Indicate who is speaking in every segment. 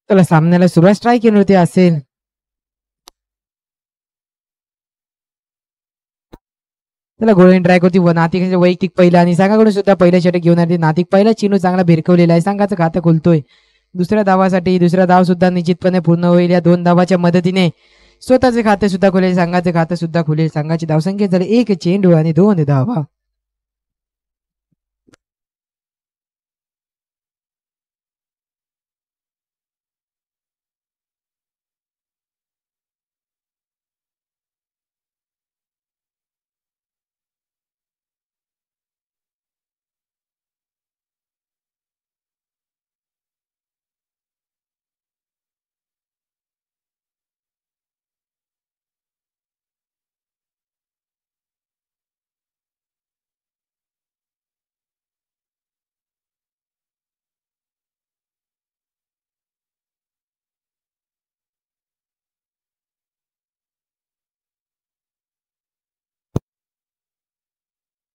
Speaker 1: चला सामन्याला सुरुवात स्ट्राईक केली असेल. त्याला गोल्डन ट्रॅक होती व नातिक वैयक्तिक पहिला आणि संघाकडून सुद्धा पहिल्या षटक घेऊन आले. नातिक पहिला चेंडू चांगला भिरकवलेला आहे. संघाचं खातं खुलतोय. दुसऱ्या धावासाठी दुसरा धाव सुद्धा निश्चितपणे पूर्ण होईल. या 2 धावाच्या मदतीने स्वतःचे खाते सुद्धा खुलेल. संघाचे खाते सुद्धा खुलेल. संघाची धावसंख्या झाली 1 चेंडू आणि 2 धावा.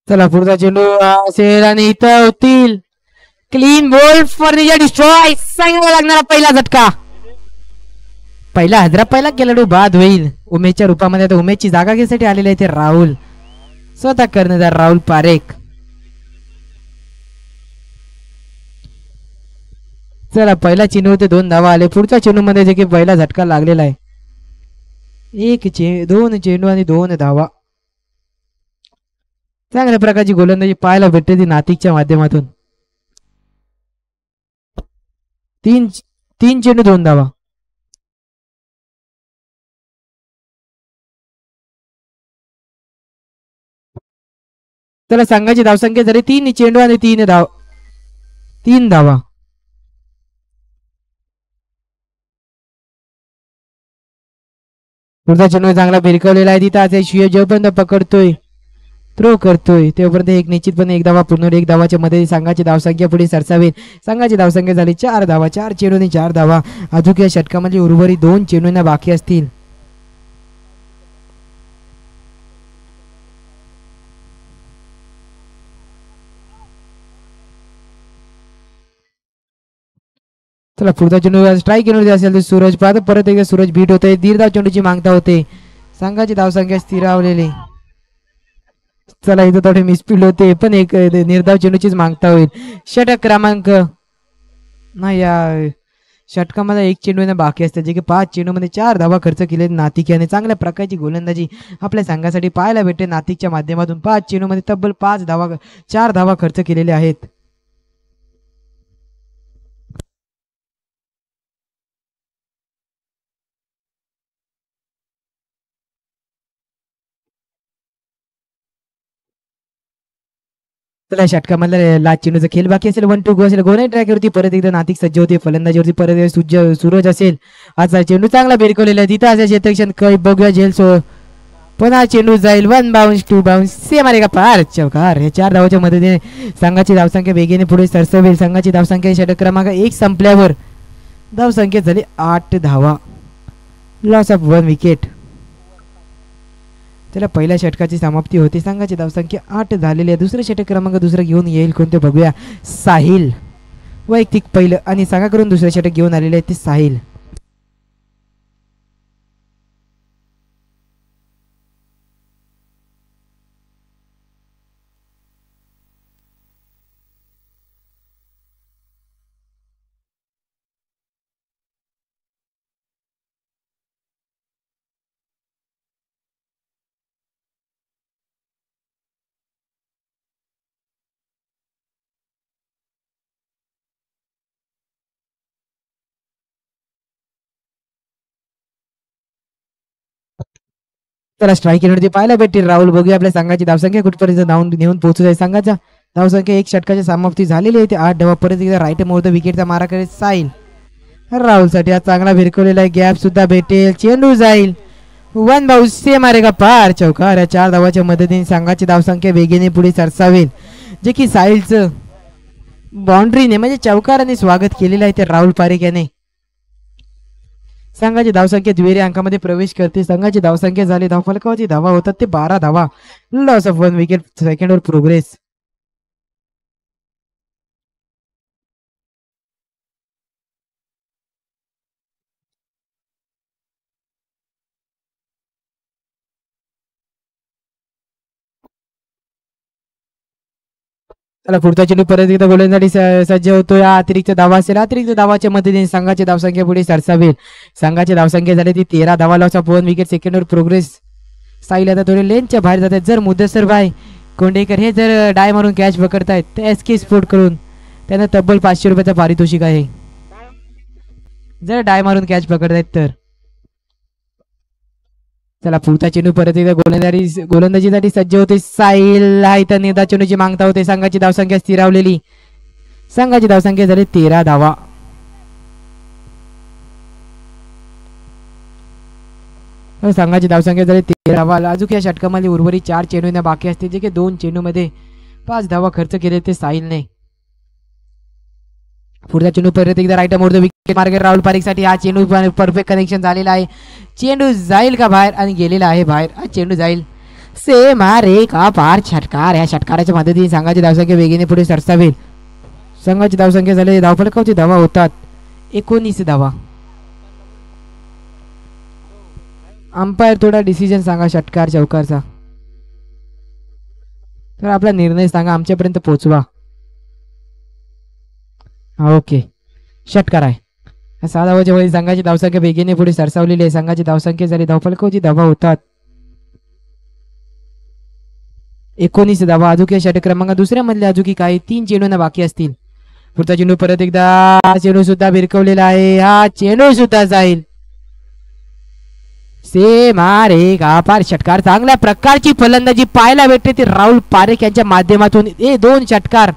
Speaker 1: चला पुढचा चेंडू असेल आणि इथं होतील क्लीन बॉल फर्निचर डिस्ट्रॉय. सांगायला लागणारा पहिला झटका. पहिला हजरा पहिला खेळाडू बाद होईल उमेशच्या रूपामध्ये. आता उमेशची जागा घेण्यासाठी आलेले आहे ते राहुल. स्वतः कर्णधार राहुल पारेख. चला पहिला चेंडू होते 2 धावा आले. पुढच्या चेंडू मध्ये जे की पहिला झटका लागलेला आहे. 2 चेंडू आणि 2 धावा. चांगल्या प्रकारची गोलंदाजी पाहायला भेटते ती नातिकच्या माध्यमातून. 3 चेंडू 2 धावा. त्याला संघाची धावसंख्या झाली 3 चेंडू आणि 3 धावा. पुढचा चेंडू चांगला भिरकवलेला आहे. तिथं असे शिव जोपर्यंत पकडतोय थ्रो करतोय तेव्हापर्यंत एक निश्चितपणे 1 धावा पूर्ण. 1 धावाच्या मध्ये संघाची धावसंख्या पुढे सरसावेल. संघाची धावसंख्या झाली 4 धावा. 4 चेंडू आणि 4 धावा. अजून या षटकामध्ये उर्वरित 2 चेंडूंना बाकी असतील. चला पुढचा चेंडू स्ट्राईक घेऊन असेल तर सूरज पाहतो परत एकदा सूरज बीट होते. दीर्घ चेंडूची मागता होते. संघाची धावसंख्या स्थिरावलेली. चला इथं थोडे मिसफील्ड होते पण एक निर्धाव चेंडूचीच मागता होईल. षटक क्रमांक नाही या षटकामध्ये 1 चेंडू बाकी असते जे की 5 चेंडूमध्ये 4 धावा खर्च केले नातिक याने. चांगल्या प्रकारची गोलंदाजी आपल्या संघासाठी पाहायला भेटते नातिकच्या माध्यमातून. 5 चेंडूमध्ये तब्बल 4 धावा खर्च केलेले आहेत. चला षटकामधला लाच चेंडूचा खेळ बाकी असेल. 1-2 गो असेल. गोल ट्रॅकवरती परत एकदा नातिक सज्ज होते. फलंदाजीवरती परत सूरज असेल. आजचा चेंडू चांगला भिरकवलेला आहे. तिथं असेल क्षेत्रक्षण काही बघूया झेल पण हा चेंडू जाईल. 1 बाउन्स 2 बाउन्स से मारेगा पार. चौकार. या 4 धावाच्या मदतीने संघाची धावसंख्या वेगाने पुढे सरसवेल. संघाची धावसंख्या षटक क्रमांक 1 संपल्यावर धावसंख्या झाली 8 धावा. Loss of 1 wicket. त्याला पहिल्या षटकाची समाप्ती होती. संघाची धावसंख्या 8 झालेली आहे. दुसरं षटक क्रमांक दुसरं घेऊन येईल कोणते बघूया. साहिल वैयक्तिक पहिलं आणि संघाकडून दुसरं षटक घेऊन आलेले आहे ते साहिल. त्याला स्ट्राईक येण्यावरती पाहायला भेटेल राहुल. बघूया आपल्या संघाची धावसंख्या कुठपर्यंत नेऊन पोहोचत आहे. संघाच्या धावसंख्या 1 षटकाची समाप्ती झालेली आहे. ते 8 धावा. परत एकदा राईट मोड विकेटचा मारा करेल साहिल. राहुल साठी हा चांगला भिरकवलेला आहे. गॅप सुद्धा भेटेल. चेंडू जाईल. 1 बाउन्स से मारेगा पार. चौकार. या 4 धावाच्या मदतीने संघाची धावसंख्या वेगाने पुढे सरसावेल जे की साहिलचं बाउंड्रीने म्हणजे चौकाराने स्वागत केलेलं आहे ते राहुल पारेख याने. संघाची धावसंख्या दुहेरी अंकामध्ये प्रवेश करते. संघाची धावसंख्या झाली धावफलकावरची धावा होतात ते 12 धावा. Loss of 1 wicket. Second var progress. त्याला पुढचा चेंडू परत एकदा गोलंदाजी सज्ज होतो. या अतिरिक्त धावा असेल. अतिरिक्त धावाच्या मदतीने संघाची धावसंख्या पुढे सरसावेल. संघाची धावसंख्या झाली ती 13 धावा लावचा 1 विकेट सेकंडवर प्रोग्रेस. साईल आता थोडे लेनच्या बाहेर जात आहेत. जर मुद्दसर भाई कोंडेकर हे जर डाय मारून कॅच पकडतायत तर एसके स्पोर्ट करून त्यांना तब्बल 500 रुपयाचा पारितोषिक आहे. जर डाय मारून कॅच पकडतायत तर. चला पुढचा चेंडू परत एकदा गोलंदाजीसाठी सज्ज होते. साईल हा इथं निर्धा चेंडूची मागता होते. संघाची धावसंख्या स्थिरावलेली. संघाची धावसंख्या झाली 13 धावा. संघाची धावसंख्या झाली 13 धावा. अजून या षटकामध्ये उर्वरित 4 चेंडू बाकी असते जे की 2 चेंडूमध्ये 5 धावा खर्च केले ते साहिलने. पुढचा चेंडू परत एकदा राईट मोडतो. विकेट मार्केट राहुल पारिक साठी हा चेंडू परफेक्ट कनेक्शन झालेला आहे. चेंडू जाईल का बाहेर आणि गेलेला आहे बाहेर. हा चेंडू जाईल. से मारे का पार षटकार. या षटकाराच्या मदतीने संघाची धावसंख्या वेगाने पुढे सरसावेल. संघाची धावसंख्या झाली धावफलकावरती धावा होतात 19 धावा. अंपायर थोडा डिसिजन सांगा षटकार चौकारचा. तर आपला निर्णय सांगा आमच्यापर्यंत पोहोचवा. ओके षटकार आहे. 6 धावाच्या वेळी संघाची धावसंख्या वेगाने पुढे सरसावलेली आहे. संघाची धावसंख्या झाली धावफलकावरती धावा होतात 19 धावा. अजून षटक क्रमांक दुसऱ्या मधले अजून काही 3 चेंडूंना बाकी असतील. पुढचा चेंडू परत एकदा चेंडू सुद्धा भिरकवलेला आहे. हा चेंडू सुद्धा जाईल. से मारे का पार षटकार. चांगल्या प्रकारची फलंदाजी पाहायला भेटते ती राहुल पारेख यांच्या माध्यमातून. 2 षटकार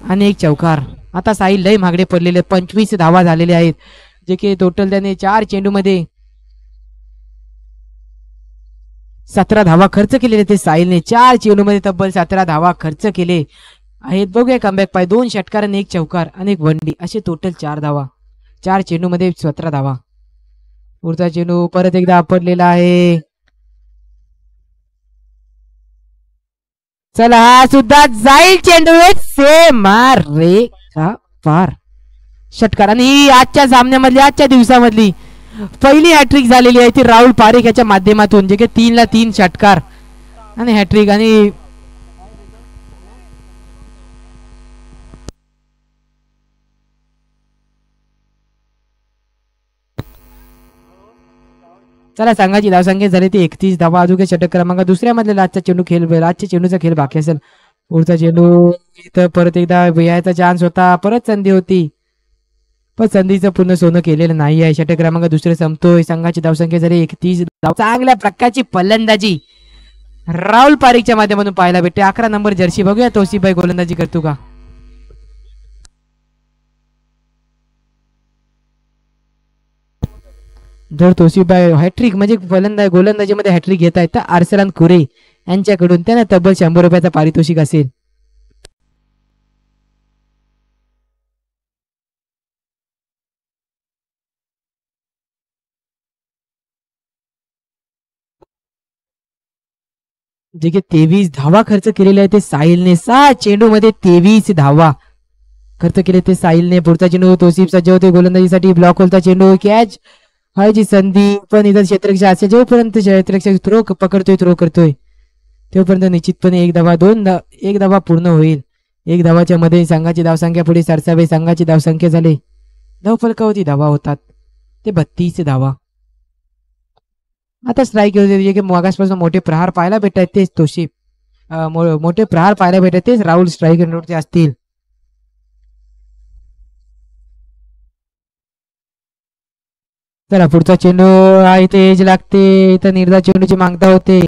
Speaker 1: आणि 1 चौकार. आता साहिल लय मागडे पडलेले. 25 धावा झालेले आहेत जे की टोटल त्याने 4 चेंडूमध्ये 17 धावा खर्च केलेले. ते साहिलने 4 चेंडूमध्ये तब्बल 17 धावा खर्च केले आहेत. बघूया कमबॅक पाय. 2 षटकार आणि 1 चौकार आणि 1 वनडी असे टोटल 4 धावा. 4 चेंडूमध्ये 17 धावा. पुढचा चेंडू परत एकदा आपटलेला आहे. चला हा सुद्धा जाईल चेंडू. से मार रे का पार षटकार. आणि आजच्या सामन्यामधली आजच्या दिवसामधली पहिली हॅट्रिक झालेली आहे ती राहुल पारेख याच्या माध्यमातून जे की 3 ला 3 षटकार आणि हॅट्रिक. आणि चला संघाची धावसंख्या झाली ती 31 धावा. अजून षटक क्रमांक दुसऱ्या मधले आजचा चेंडू आजच्या चेंडूचा खेळ बाकी असेल. पुढचा चेंडू इथं परत एकदा यायचा चान्स होता. परत संधी होती पण संधीचं पूर्ण सोनं केलेलं नाही आहे. षटक क्रमांक दुसरे संपतोय. संघाची धावसंख्या झाली 31 धावा. चांगल्या प्रकारची फलंदाजी राहुल पारेखच्या माध्यमातून पाहायला भेटते. 11 नंबर जर्सी. बघूया तौसिफभाई गोलंदाजी करतो का. जर तौसिफभाई हॅट्रिक म्हणजे गोलंदाजीमध्ये हॅट्रिक घेत आहेत तर अर्सलान खुरे यांच्याकडून त्यांना तब्बल 100 रुपयाचा पारितोषिक असेल. जे की 23 धावा खर्च केलेले आहे ते साहिलने. 6 चेंडू मध्ये 23 धावा खर्च केले ते साहिलने. पुढचा चेंडू तौसिफ सज्ज होते गोलंदाजीसाठी. ब्लॉक होलचा चेंडू कॅच व्हायची संधी पण इथं क्षेत्ररक्षक असेल जोपर्यंत क्षेत्ररक्षक थ्रो करतोय तोपर्यंत निश्चितपणे 1 धावा 1 धावा पूर्ण होईल. 1 धावाच्या मध्ये संघाची धावसंख्या पुढे सरसावे. संघाची धावसंख्या झाली धावफलकावरती धावा होतात ते 32 धावा. आता स्ट्राईक जे की मागासपासून मोठे प्रहार पाहायला भेटत आहेत तेच तौसिफ मोठे प्रहार पाहायला भेटत तेच राहुल स्ट्राईक रेटवरती असतील. चला पुढचा चेंडू इथे एज लागते. इथं निर्धार चेंडूची मागता होते.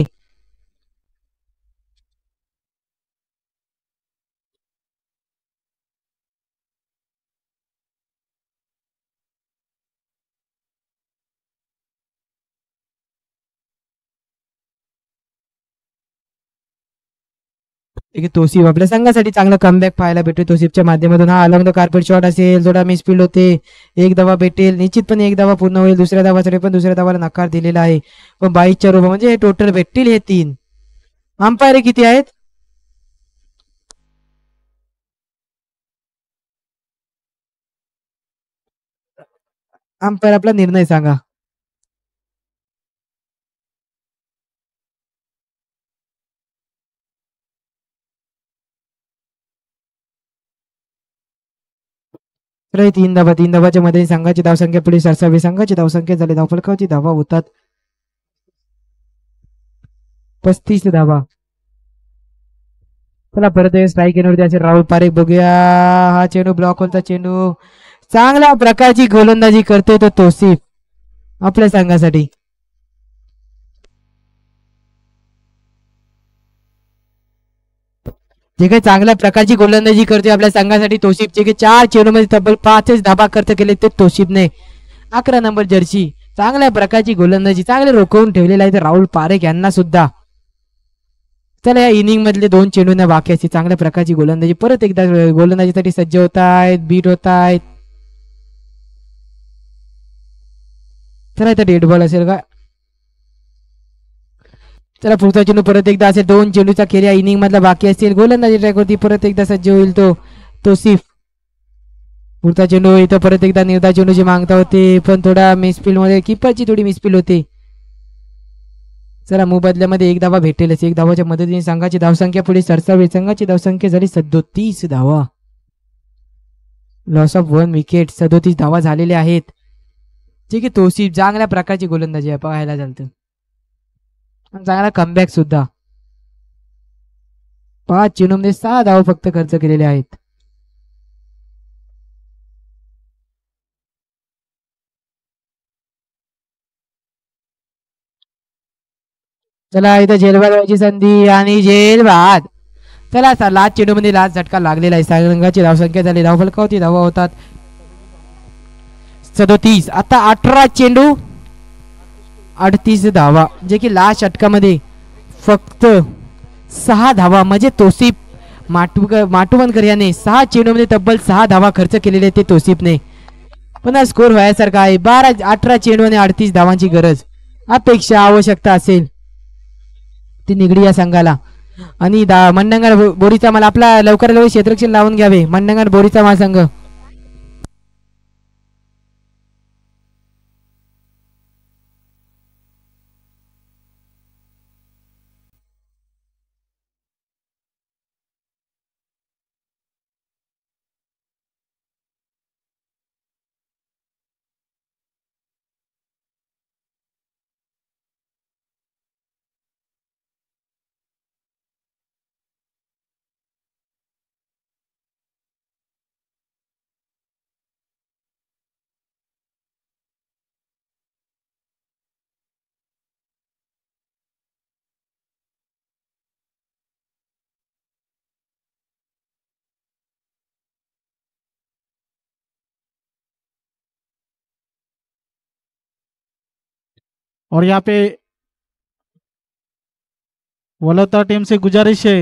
Speaker 1: तौसिफ आपल्या संघासाठी चांगला कमबॅक पाहायला भेटतो. तौसिफच्या माध्यमातून हा अलॉंग द कार्पेट शॉट असेल. थोडा मिसफिल्ड होते. 1 धावा भेटेल निश्चितपणे. 1 धावा पूर्ण होईल. दुसऱ्या धावासाठी पण दुसऱ्या धावाला नकार दिलेला आहे पण 22च्या रूपात म्हणजे टोटल भेटतील हे 3. अंपायर किती आहेत. अंपायर आपला निर्णय सांगा. तर 3 धावा मध्ये संघाची धावसंख्या पुढे सरसावी. संघाची धावसंख्या झाली धावफलकावरती धावा होतात 35 धावा. चला परत स्ट्राईक येण्यावरती असेल राहुल पारेख. बघूया हा चेंडू ब्लॉक होता. चेंडू चांगल्या प्रकारची गोलंदाजी करतोय तो तोसिफ आपल्या संघासाठी. जे काही चांगल्या प्रकारची गोलंदाजी करतोय आपल्या संघासाठी तोशिफ. जे काही 4 चेंडूमध्ये तब्बल 5 धाबा खर्च केले ते तोशिफने. 11 नंबर जर्सी. चांगल्या प्रकारची गोलंदाजी चांगले रोखवून ठेवलेला आहे राहुल पारेख यांना सुद्धा. चला या इनिंग मधले 2 चेंडूंना बाकी असते. चांगल्या प्रकारची गोलंदाजी परत एकदा गोलंदाजीसाठी सज्ज होत आहेत. बीट होत आहेत. चला इथं डेड बॉल असेल का. चला पुढचा चेंडू परत एकदा असेल. 2 चेंडूचा खेळ या इनिंग मधला बाकी असतील. गोलंदाजी ट्रॅकवरती परत एकदा सज्ज होईल तो तोसिफ. पुढचा चेंडू इथं परत एकदा निर्धार चेंडूची मागता होते पण थोडा मिसफिल्ड मध्ये कीपरची थोडी मिसफिल्ड होते. चला मोबदल्यामध्ये 1 धावा भेटेलच. 1 धावाच्या मदतीने संघाची धावसंख्या पुढे सरसावी. संघाची धावसंख्या झाली 37 धावा. Loss of 1 wicket. 37 धावा झालेल्या आहेत. जे की तोसिफ चांगल्या प्रकारची गोलंदाजी आहे पाहायला चालतं. चांगला कमबॅक सुद्धा. 5 चेंडूमध्ये 6 धावा फक्त खर्च केलेले आहेत. चला इथं झेलबाद व्हायची संधी आणि झेलबाद. चला लास्ट चेंडूमध्ये लास्ट झटका लागलेला आहे. संघाची धावसंख्या झाली धावफलकावरती धावा होतात 37. आता 18 चेंडू 38 धावा. जे की लास्ट षटकामध्ये फक्त 6 धावा म्हणजे तोसिफ माटुवनकर याने 6 चेंडूमध्ये तब्बल 6 धावा खर्च केलेले ते तोसिफने. पुन्हा स्कोर व्हायसारखा आहे. 18 चेंडू आणि 38 धावांची गरज अपेक्षा आवश्यकता असेल ती निगडी या संघाला. आणि मंडंगण बोरीचा माल आपला लवकर लवकर क्षेत्ररक्षण लावून घ्यावे. मंडंगण बोरीचा माल संघ.
Speaker 2: और यहाँ पे वलोता टीम से गुजारिश है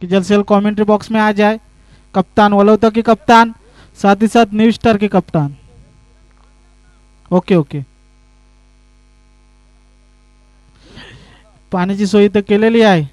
Speaker 2: कि जल्द से जल्द कमेंट्री बॉक्स में आ जाए कप्तान वलोता के कप्तान, साथ ही साथ न्यू स्टार के कप्तान. Okay okay. पाण्याची सोय तर केलेली आहे.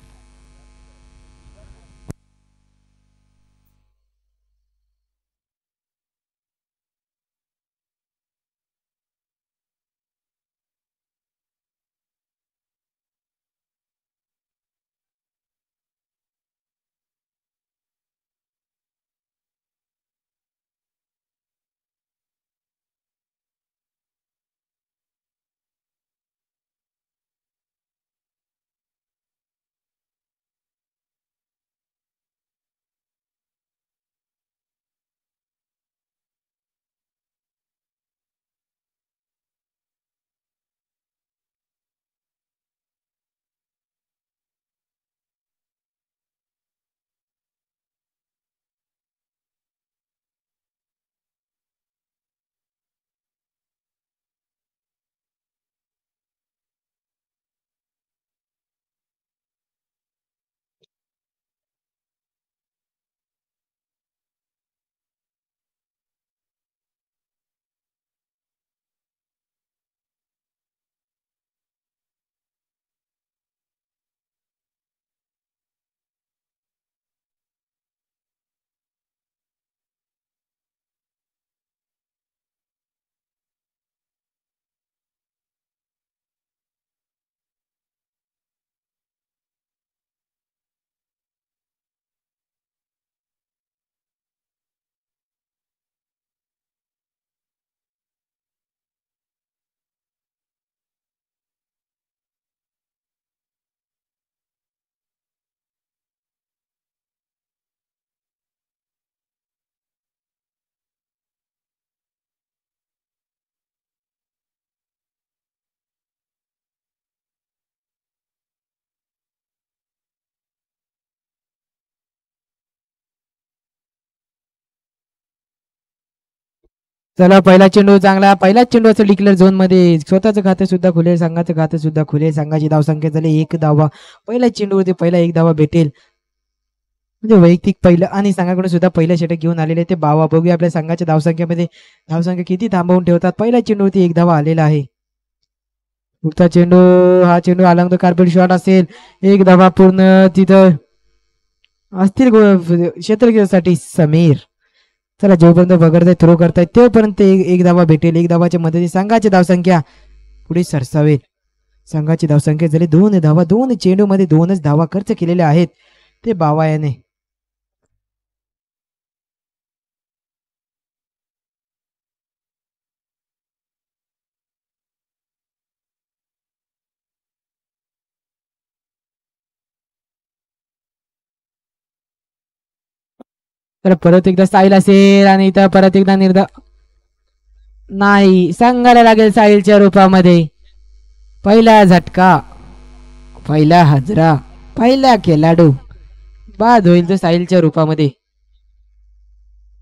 Speaker 1: चला पहिला चेंडू चांगला, पहिलाच चेंडू असं डिक्लेअर झोन मध्ये, स्वतःचं खातं सुद्धा खुले, संघाचं खातं सुद्धा खुले. संघाची धावसंख्या झाली 1 धावा. पहिल्या चेंडूवरती पहिला 1 धावा भेटेल, म्हणजे वैयक्तिक पहिलं, आणि संघाकडून सुद्धा पहिलं षटक घेऊन आलेले ते बावा. बघूया आपल्या संघाच्या धावसंख्येमध्ये धावसंख्या किती थांबवून ठेवतात. पहिल्या चेंडूवरती 1 धावा आलेला आहे. पुढचा चेंडू, हा चेंडू अलॉंग द कार्पेट शॉट असेल, 1 धावा पूर्ण तिथं असतील क्षेत्रसाठी समीर. चला जोपर्यंत वगैरे थ्रो करतायत तोपर्यंत एक धावा भेटेल. 1 धावाच्या मदतीने संघाची धावसंख्या पुढे सरसावेल. संघाची धावसंख्या झाली 2 धावा. 2 चेंडू मध्ये 2च धावा खर्च केलेल्या आहेत ते बावा याने. तर परत एकदा साईल असेल आणि इथं परत एकदा नाही, संघाला लागेल साईलच्या रूपामध्ये. पहिला झटका, पहिला हजरा, पहिला खेळाडू बाद होईल तो साहिलच्या रूपामध्ये.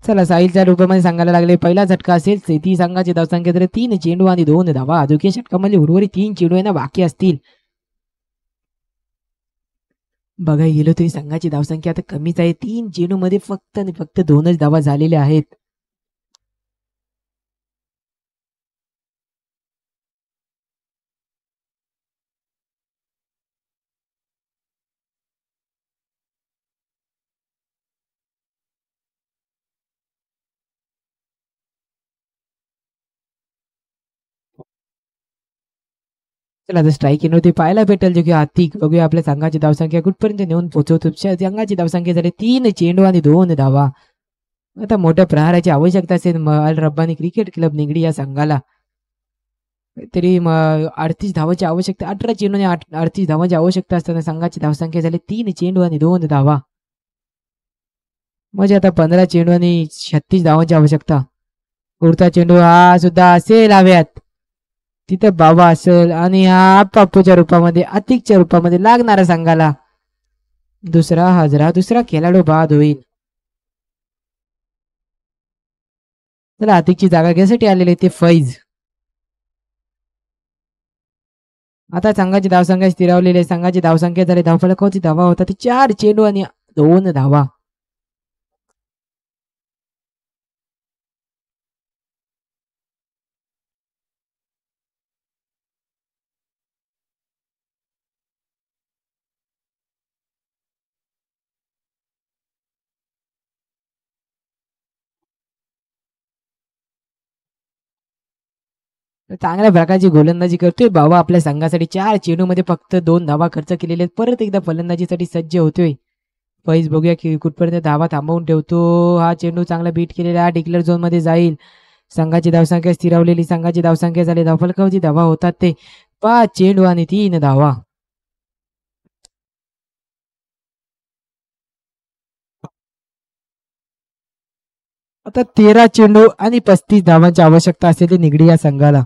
Speaker 1: चला साहिलच्या रूपामध्ये सांगायला लागले पहिला झटका असेल. ती संघाची धावसंख्या तर 3 चेंडू आणि 2 धावा. अजून षटकामध्ये उर्वरित 3 चेंडू यांना बाकी असतील. बघायला गेलो तरी संघाची धावसंख्या आता कमीच आहे. 3 चेंडू मध्ये फक्त आणि फक्त 2च धावा झालेल्या आहेत. चला आता स्ट्राईक येण्यावरती पाहायला भेटेल जो की आतिक. बघूया आपल्या संघाची धावसंख्या कुठपर्यंत नेऊन पोहोचवतो. संघाची धावसंख्या झाली 3 चेंडू आणि 2 धावा. आता मोठ्या प्रहाराची आवश्यकता असेल अल रब्बानी क्रिकेट क्लब निगडी या संघाला. तरी 38 धावाची आवश्यकता, 18 चेंडू आणि 38 धावांची आवश्यकता असताना संघाची धावसंख्या झाली 3 चेंडू आणि 2 धावा. म्हणजे आता 15 चेंडू आणि 36 धावांची आवश्यकता. पुढचा चेंडू हा सुद्धा असेल हव्यात, तिथे बाबा असेल आणि हा पापूच्या रूपामध्ये, अतिकच्या रूपामध्ये लागणारा संघाला दुसरा हजरा, दुसरा खेळाडू बाद होईल. चला अतिकची जागा घ्यायसाठी आलेले ते फैज. आता संघाची धावसंख्या स्थिरावलेली आहे. संघाची धावसंख्या झाली धावफलकावरती धावा होता ते 4 चेंडू आणि 2 धावा. चांगल्या प्रकारची गोलंदाजी करतोय बाबा आपल्या संघासाठी. 4 चेंडू मध्ये फक्त 2 धावा खर्च केलेले आहेत. परत एकदा फलंदाजीसाठी सज्ज होतोय फैज. बघूया की कुठपर्यंत धावा थांबवून ठेवतो. हा चेंडू चांगला बीट केलेला डिक्लेअर झोन मध्ये जाईल. संघाची धावसंख्या स्थिरावलेली. संघाची धावसंख्या झाली धावफलकावरती धावा होतात ते 5 चेंडू आणि 3 धावा. आता 13 चेंडू आणि 35 धावांची आवश्यकता असलेली निगडी या संघाला.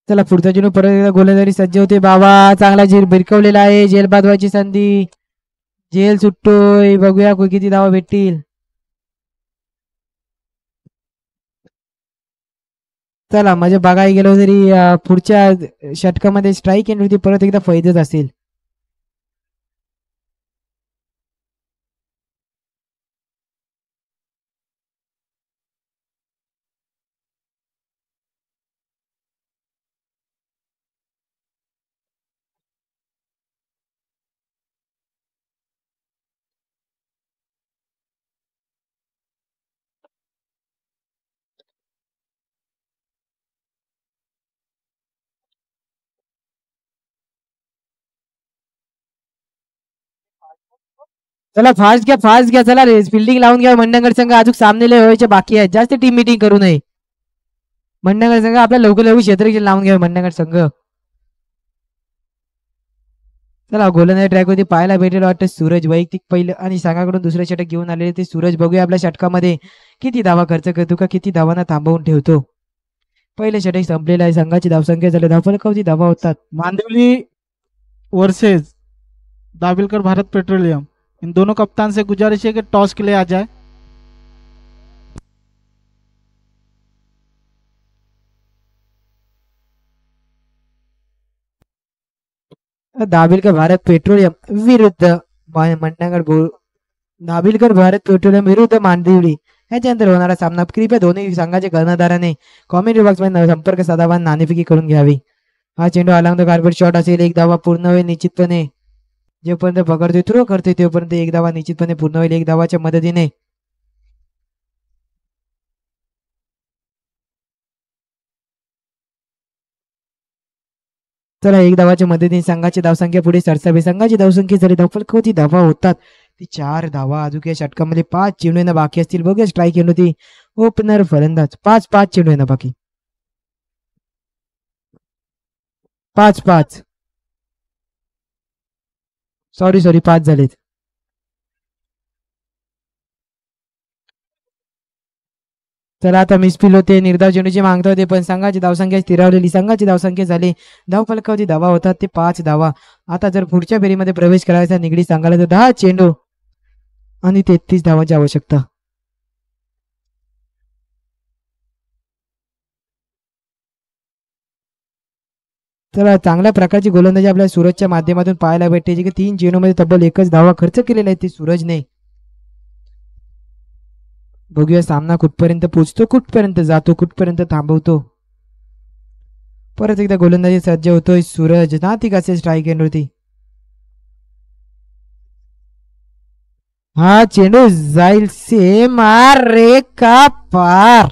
Speaker 1: चला पुढचा चेंडू परत एकदा गोलंदाजी सज्ज होते बाबा. चांगला झेल भिरकवलेला आहे. झेल बांधवायची संधी, झेल सुटतोय. बघूया किती धावा भेटतील. चला म्हणजे बघायला गेलो तरी पुढच्या षटकामध्ये स्ट्राईक येण्यावरती परत एकदा फैजच असेल. चला फास्ट घ्या, फास्ट घ्या. चला रे फिल्डिंग लावून घ्या. मंडणगड संघ अजून सामने व्हायचे बाकी आहेत. जास्त टीम मिटिंग करू नये. मंडणगड संघ आपल्या लवकर लवकर क्षेत्र लावून घ्या. मंडणगड संघ चला गोलंदाजी ट्रॅक होती पाहायला भेटेल वाटतं सूरज. वैयक्तिक पहिलं आणि संघाकडून दुसरं षटक घेऊन आलेले ते सूरज. बघूया आपल्या षटकामध्ये किती धावा खर्च करतो का किती धावांना थांबवून ठेवतो. पहिले षटक संपलेलं आहे. संघाची धावसंख्या झाली धावफलकावरती धावा होतात.
Speaker 2: मांदिवली वर्सेस दाबिलकर भारत पेट्रोलियम, इन दोनों कप्तान से गुजारिश है कि टॉस के लिए आ जाए।
Speaker 1: दाबिलकर भारत पेट्रोलियम विरुद्ध मंडणगड दाबिलकर भारत पेट्रोलियम विरुद्ध मांदिवली याच्यानंतर होणारा सामना कृपया दोन्ही संघाच्या कर्णधाराने कॉमेंट्री बॉक्स मध्ये संपर्क साधावा, नाणेफेकी करून घ्यावी. हा चेंडू अलॉंग द कार्पेट शॉट असेल. एक धावा पूर्ण होईल निश्चितपणे. जेपर्यंत पकडतोय थ्रो करतोय तेपर्यंत एक धावा निश्चितपणे पूर्ण होईल एक धावाच्या मदतीने. चला एक धावाच्या मदतीने संघाची धावसंख्या पुढे सरसावी. संघाची धावसंख्या झाली धावफलकावरती धावा होतात ती 4 धावा. अजून या षटकामध्ये 5 चेंडू येणं बाकी असतील. बघूया स्ट्राईक येणं ती ओपनर फलंदाज 5 चेंडू येणं बाकी. 5 सॉरी 5 झालेत. चला आता मिसफिल होते. निर्धाव चेंडूची मागता होते पण संघाची धावसंख्या स्थिरावलेली. संघाची धावसंख्या झाली धावफलकावरती धावा होतात ते 5 धावा. आता जर पुढच्या फेरीमध्ये प्रवेश करायचा निगडी सांगायला तर 10 चेंडू आणि 33 धावांची आवश्यकता. चला चांगल्या प्रकारची गोलंदाजी आपल्या सूरजच्या माध्यमातून पाहायला भेटते. जे की 3 चेंडूमध्ये तब्बल 1च धावा खर्च केलेला आहे ते सूरजने. बघूया सामना कुठपर्यंत पोहोचतो, कुठपर्यंत जातो, कुठपर्यंत थांबवतो. परत एकदा गोलंदाजी सज्ज होतोय सूरज. नाथिक असेल स्ट्राईक एंडवरती. हा चेंडू जाईल सेम रे का पार.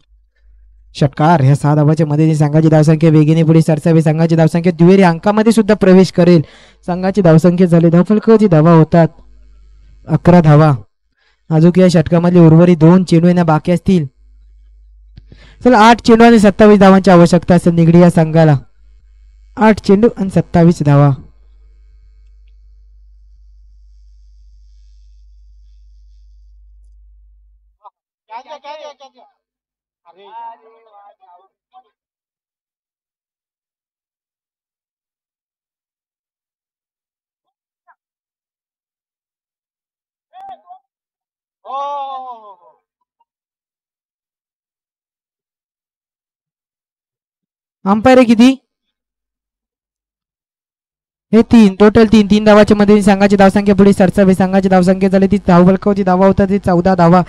Speaker 1: षटकार. ह्या 6 धावाच्या मध्ये संघाची धावसंख्या वेगाने पुढे सरसावी. संघाची धावसंख्या दुहेरी अंकामध्ये सुद्धा प्रवेश करेल. संघाची धावसंख्या झाली धावफलकावरती धावा होतात 11 धावा. अजून या षटकामधले उर्वरित 2 चेंडू येणं बाकी असतील. चला 8 चेंडू आणि 27 धावांची आवश्यकता असेल निगडी या संघाला. 8 चेंडू आणि 27 धावा. अंपायर किती हे 3 टोटल 3 धावाच्या मध्ये संघाची धावसंख्या पुढे सरसावी. संघाची धावसंख्या झाली ती धावफलकावरती धावा होता ती 14 धावा.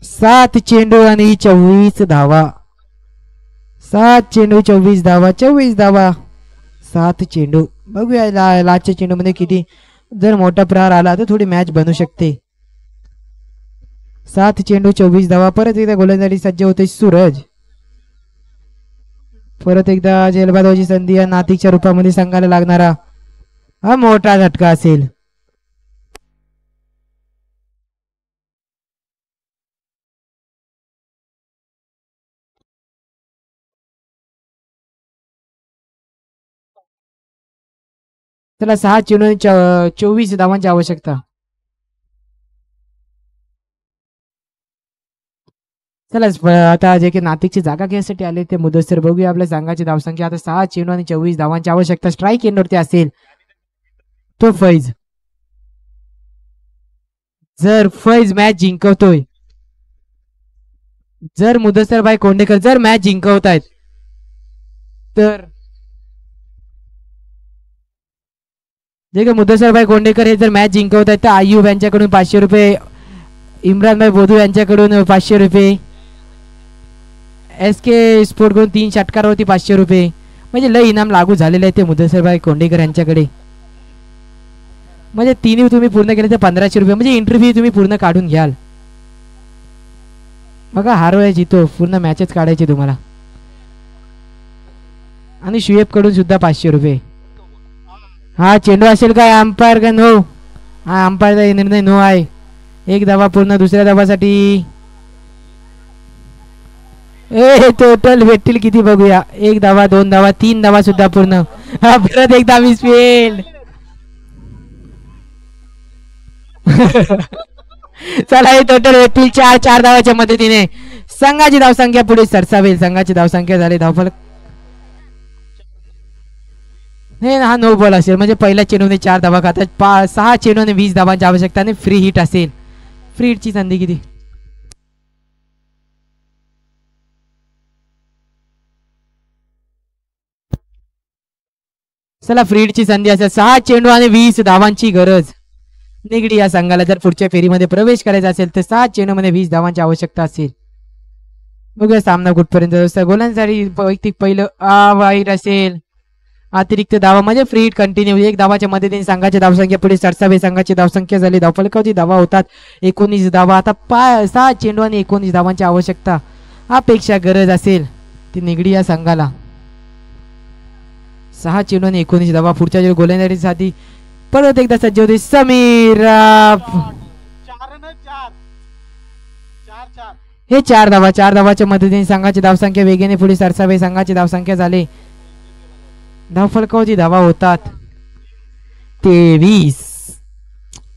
Speaker 1: 7 चेंडू आणि 24 धावा. 7 चेंडू 24 धावा. 24 धावा 7 चेंडू. बघूया लास्टच्या चेंडू मध्ये किती जर मोठा प्रहार आला तर थोडी मॅच बनू शकते. 7 चेंडू 24 धावा. परत एकदा गोलंदाजी सज्ज होते सूरज. परत एकदा झेलबादची संधी या नातिकच्या रूपामध्ये संघाला लागणारा हा मोठा झटका असेल. चला 6 चेंडू 24 धावांची आवश्यकता. चला आता जे की नातिकची जागा घ्यायसाठी आले ते मुदस्सर. बघूया आपल्या संघाची धावसंख्या आता 6 चेंडू आणि 24 धावांची आवश्यकता. स्ट्राईक एंडवरती असेल तो फैज. जर फैज मॅच जिंकवतोय, जर मुदस्सर भाई कोंडेकर जर मॅच जिंकवतायत तर जे काही मुदस्सर भाई कोंडेकर हे जर मॅच जिंकवतायत तर आयुब यांच्याकडून 500 रुपये, इम्रान भाई बोधू यांच्याकडून 500 रुपये, SK स्पोर्ट कडून 3 षटकारावरती 500 रुपये, म्हणजे लय इनाम लागू झालेले आहे ते मुदस्सर भाई कोंडेकर यांच्याकडे. म्हणजे तिन्ही तुम्ही पूर्ण केले तर 1500 रुपये, म्हणजे एंट्री फी तुम्ही पूर्ण काढून घ्याल. बघा हारो आहे जितो पूर्ण मॅचेस काढायचे तुम्हाला. आणि शुएब कडून सुद्धा 500 रुपये. हा चेंडू असेल काय अंपायर का नो? हा अंपायरचा निर्णय नो आहे. 1 धावा पूर्ण. दुसऱ्या धावासाठी टोटल भेटतील किती बघूया. 1 धावा, 2 धावा, 3 धावा सुद्धा पूर्ण. हा परत एकदा मिसफील्ड. चला हे टोटल होतील 4 धावाच्या मदतीने संघाची धावसंख्या पुढे सरसावेल. संघाची धावसंख्या झाली धावफलक नाही हा नो बॉल असेल म्हणजे पहिल्या चेंडूने 4 धावा खातात. 6 चेंडूने 20 धावांची आवश्यकता आणि फ्री हिट असेल. फ्री हिटची संधी किती चला फ्री हिटची संधी असेल. 6 चेंडू आणि 20 धावांची गरज निगडी या संघाला जर पुढच्या फेरीमध्ये प्रवेश करायचा असेल तर 6 चेंडूमध्ये 20 धावांची आवश्यकता असेल. बघूया सामना कुठपर्यंत गोलांसाठी वैयक्तिक पहिलं वाईट असेल. अतिरिक्त धावा म्हणजे फ्री हिट कंटिन्यू 1 धावाच्या मदतीने संघाची धावसंख्या पुढे सरसावे. संघाची धावसंख्या झाली धावफलकावरती धावा होतात 19 धावा. आता 6 चेंडू आणि 19 धावांची आवश्यकता अपेक्षा गरज असेल ती निगडी या संघाला. 6 चेंडू आणि 19 धावा पुढच्या गोलंदाजीसाठी परत एकदा सज्ज होते समीर. हे 4 धावाच्या मदतीने संघाची धावसंख्या वेगाने पुढे सरसावे. संघाची धावसंख्या झाली धावफलकावरती धावा होतात 23.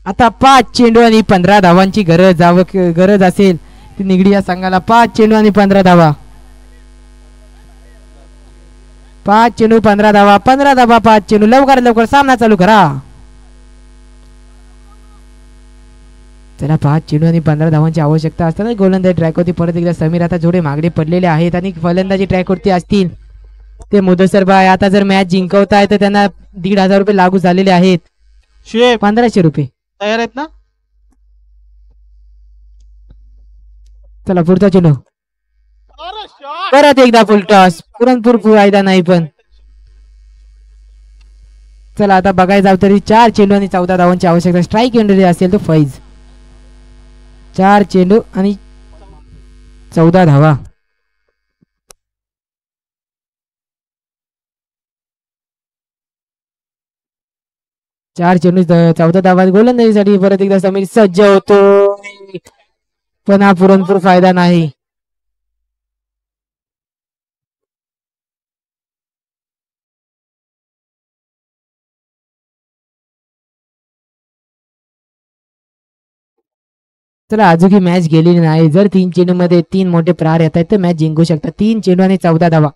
Speaker 1: आता 5 चेंडू आणि 15 धावांची गरज असेल ती निगडी या संघाला. 5 चेंडू आणि 15 धावा 5 चेंडू 15 धावा 15 धावा 5 चेंडू लवकर सामना चालू करा. चला 5 चेंडू आणि 15 धावांची आवश्यकता असताना गोलंदाजी ट्रॅकवरती परत एकदा समीर. आता जोडे मागडे पडलेले आहेत आणि फलंदाजी ट्रॅकवरती असतील ते मुदसर भाई. आता जर मॅच जिंकवताय तर त्यांना 1,500 रुपये लागू झालेले आहेत. 1500 रुपये
Speaker 2: तयार आहेत ना.
Speaker 1: चला पुढचा चेंडू परत एकदा फुल टॉस. पुरणपूर फायदा नाही पण चला आता बघायला जाऊ तरी 4 चेंडू आणि 14 धावांची आवश्यकता. स्ट्राईक एंड असेल तो फैज. 4 चेंडू आणि 14 धावा 4 चेंडू 14 धावा गोलंदाजीसाठी परत एकदा समीर सज्ज होतो पण हा पुरणपूर फायदा नाही. चला अजून ही मॅच गेलेली नाही. जर 3 चेंडू मध्ये 3 मोठे प्रहार येत आहेत तर मॅच जिंकू शकतात. 3 चेंडू आणि 14 धावा.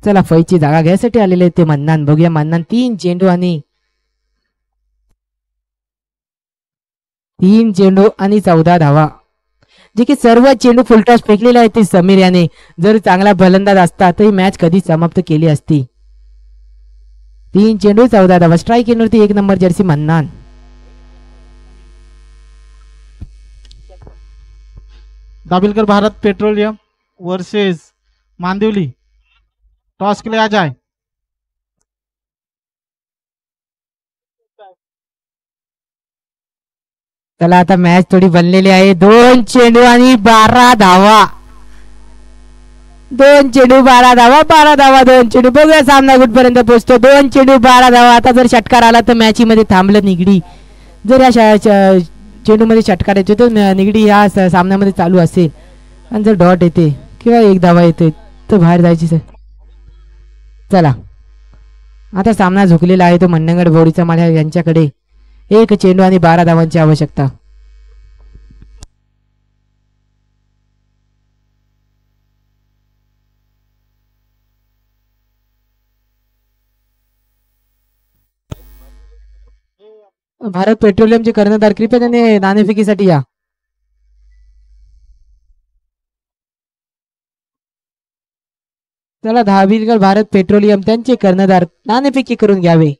Speaker 1: चला फैची जागा घ्यायसाठी आलेले ते मन्नान. बघूया मन्नान 3 चेंडू आणि 14 धावा जे की सर्व चेंडू फुलटॉस फेकलेले आहेत ते समीर याने. जर चांगला फलंदाज असता तर ही मॅच कधी समाप्त केली असती. 3 चेंडू 14 धावा. स्ट्राईक एंडवरती 1 number jersey Mannan.
Speaker 2: Dabilkar Bharat petroleum versus Mandivali. Toss के लिए आ जाए.
Speaker 1: चला आता मॅच थोडी बनलेली आहे. 2 चेंडू आणि 12 धावा. 2 चेंडू 12 धावा 12 धावा 2 चेंडू. बघूया सामना कुठपर्यंत पोहोचतो. 2 चेंडू 12 धावा. आता जर षटकार आला तर मॅच मध्ये थांबलं निगडी. जर या चेंडू मध्ये षटकार येतो तर निगडी या सामन्यामध्ये चालू असेल आणि जर डॉट येते किंवा 1 धावा येते तर बाहेर जायची. चला आता सामना झुकलेला आहे तो मन्नगड बोरीचा माळ्या यांच्याकडे. 1 चेंडू आणि 12 धावांची आवश्यकता. भारत पेट्रोलियमचे कर्णधार कृपया त्याने नाणेफेकीसाठी या. चला धाबिलकर भारत पेट्रोलियम त्यांचे कर्णधार नाणेफेकी करून घ्यावे.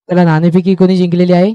Speaker 1: चला नाणेफेकी कोणी जिंकलेली आहे.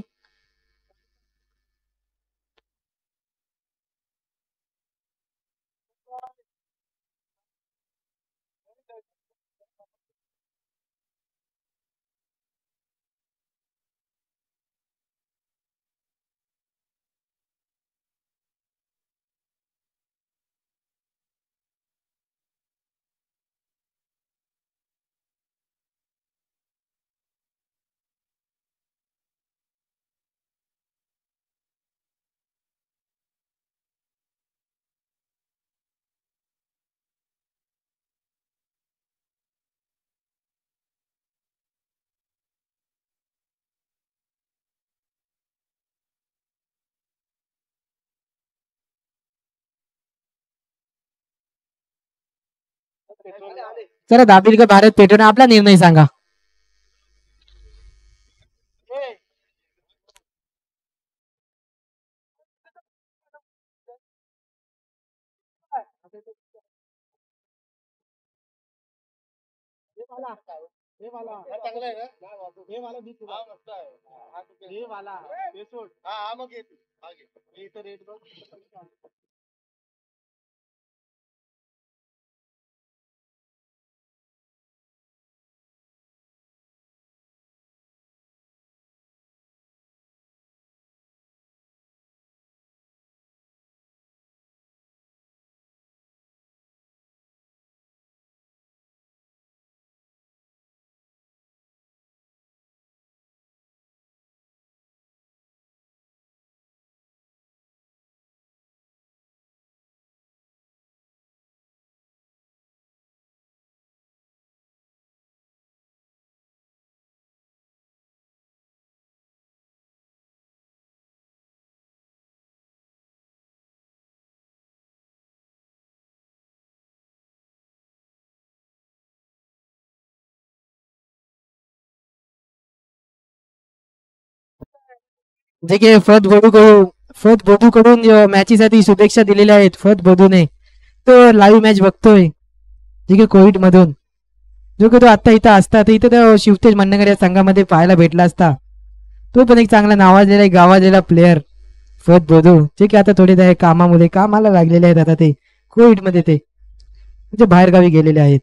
Speaker 1: चला दाबेल का भारत पेटवणे आपला निर्णय सांगा. जे की फत बधू कडून मॅचीसाठी शुभेच्छा दिलेल्या आहेत. फत बधूने तो लाईव्ह मॅच बघतोय जे की कोविड मधून, जो की तो आता इथं असता तर इथं तो शिवतेज मन्नगर या संघामध्ये पाहायला भेटला असता. तो पण एक चांगला नावाजलेला गावाजलेला प्लेअर फत बधू, जे की आता थोडे कामामुळे कामाला लागलेले आहेत. आता ते कोविड मध्ये ते म्हणजे बाहेर गावी गेलेले आहेत.